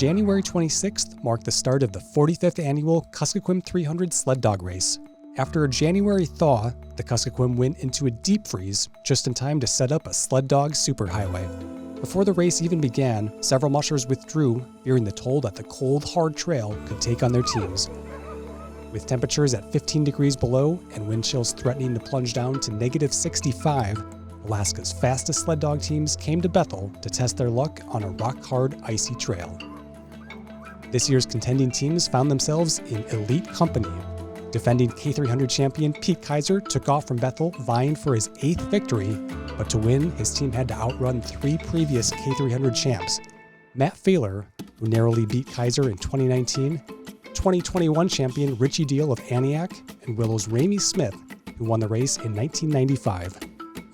January 26th marked the start of the 45th annual Kuskokwim 300 Sled Dog Race. After a January thaw, the Kuskokwim went into a deep freeze just in time to set up a sled dog superhighway. Before the race even began, several mushers withdrew, fearing the toll that the cold, hard trail could take on their teams. With temperatures at 15 degrees below and wind chills threatening to plunge down to negative 65, Alaska's fastest sled dog teams came to Bethel to test their luck on a rock-hard, icy trail. This year's contending teams found themselves in elite company. Defending K300 champion Pete Kaiser took off from Bethel vying for his 8th victory, but to win, his team had to outrun 3 previous K300 champs. Matt Failer, who narrowly beat Kaiser in 2019, 2021 champion Richie Deal of Aniak, and Willow's Ramey Smith, who won the race in 1995.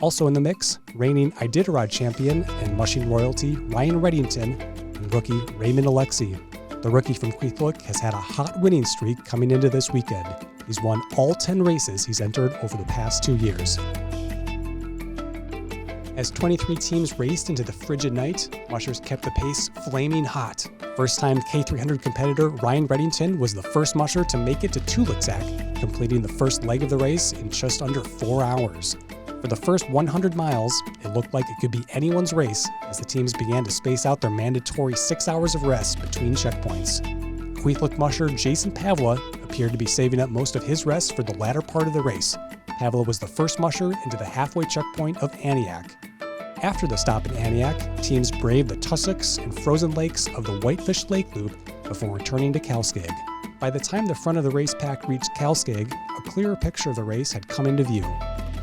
Also in the mix, reigning Iditarod champion and mushing royalty Ryan Redington and rookie Raymond Alexi. The rookie from Kuskokwim has had a hot winning streak coming into this weekend. He's won all 10 races he's entered over the past 2 years. As 23 teams raced into the frigid night, mushers kept the pace flaming hot. First-time K300 competitor Ryan Redington was the first musher to make it to Kuskokwim, completing the first leg of the race in just under 4 hours. For the first 100 miles, it looked like it could be anyone's race as the teams began to space out their mandatory 6 hours of rest between checkpoints. Kuskokwim musher Jason Pavla appeared to be saving up most of his rest for the latter part of the race. Pavla was the first musher into the halfway checkpoint of Aniak. After the stop in Aniak, teams braved the tussocks and frozen lakes of the Whitefish Lake Loop before returning to Kalskag. By the time the front of the race pack reached Kalskag, a clearer picture of the race had come into view.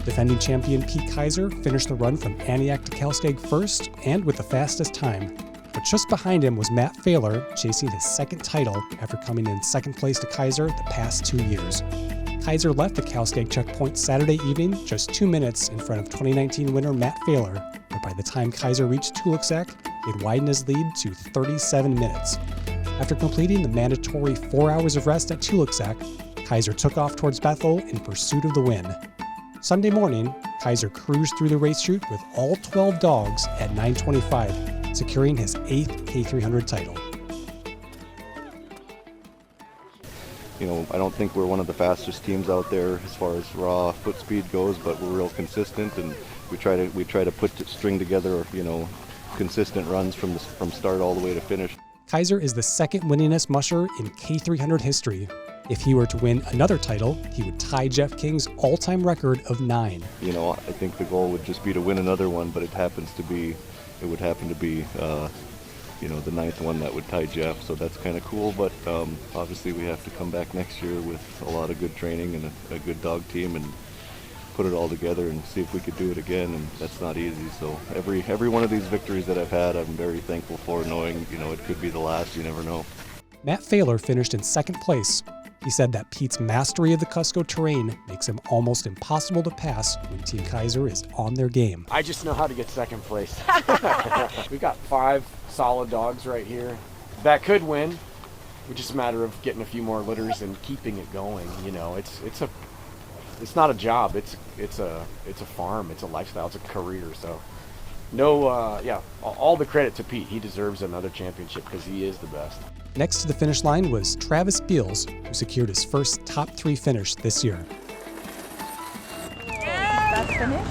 Defending champion Pete Kaiser finished the run from Aniak to Kalskag first and with the fastest time. But just behind him was Matt Failer, chasing his second title after coming in second place to Kaiser the past 2 years. Kaiser left the Kalskag checkpoint Saturday evening just 2 minutes in front of 2019 winner Matt Failer, but by the time Kaiser reached Kuskokwim, he had widened his lead to 37 minutes. After completing the mandatory 4 hours of rest at Kuskokwim, Kaiser took off towards Bethel in pursuit of the win. Sunday morning, Kaiser cruised through the race chute with all 12 dogs at 9:25, securing his 8th K300 title. You know, I don't think we're one of the fastest teams out there as far as raw foot speed goes, but we're real consistent, and we try to string together, you know, consistent runs from start all the way to finish. Kaiser is the second winningest musher in K300 history. If he were to win another title, he would tie Jeff King's all-time record of 9. You know, I think the goal would just be to win another one, but it would happen to be, you know, the 9th one that would tie Jeff. So that's kind of cool. But obviously, we have to come back next year with a lot of good training and a good dog team, and put it all together and see if we could do it again. And that's not easy. So every one of these victories that I've had, I'm very thankful for, knowing, you know, it could be the last. You never know. Matt Failer finished in second place. He said that Pete's mastery of the Kuskokwim terrain makes him almost impossible to pass when Team Kaiser is on their game. I just know how to get second place. We got 5 solid dogs right here that could win. It's just a matter of getting a few more litters and keeping it going. You know, it's not a job. It's a farm. It's a lifestyle. It's a career. So, all the credit to Pete. He deserves another championship because he is the best. Next to the finish line was Travis Beals, who secured his first top 3 finish this year. Best finish.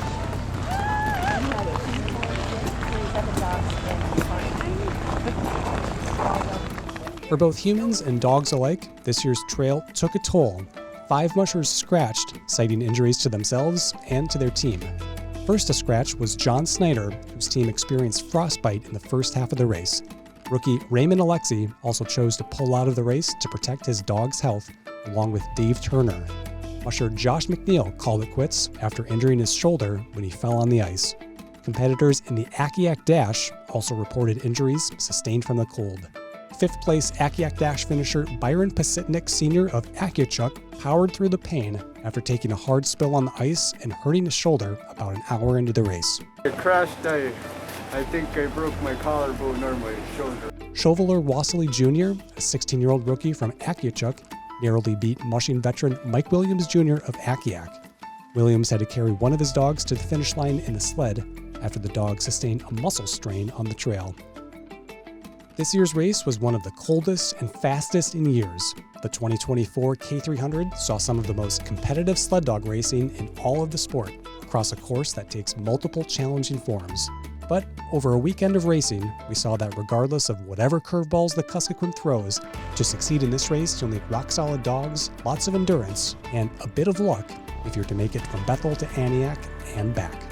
For both humans and dogs alike, this year's trail took a toll. 5 mushers scratched, citing injuries to themselves and to their team. First to scratch was John Snyder, whose team experienced frostbite in the first half of the race. Rookie Raymond Alexi also chose to pull out of the race to protect his dog's health, along with Dave Turner. Musher Josh McNeil called it quits after injuring his shoulder when he fell on the ice. Competitors in the Akiak Dash also reported injuries sustained from the cold. 5th place Akiak Dash finisher Byron Pasitnik Sr. of Akiachuk powered through the pain after taking a hard spill on the ice and hurting his shoulder about an hour into the race. I crashed. I think I broke my collarbone or my shoulder. Shoveler Wassily Jr., a 16-year-old rookie from Akiachuk, narrowly beat mushing veteran Mike Williams Jr. of Akiak. Williams had to carry one of his dogs to the finish line in the sled after the dog sustained a muscle strain on the trail. This year's race was one of the coldest and fastest in years. The 2024 K300 saw some of the most competitive sled dog racing in all of the sport, across a course that takes multiple challenging forms. But over a weekend of racing, we saw that regardless of whatever curveballs the Kuskokwim throws, to succeed in this race, you'll need rock-solid dogs, lots of endurance, and a bit of luck if you're to make it from Bethel to Aniak and back.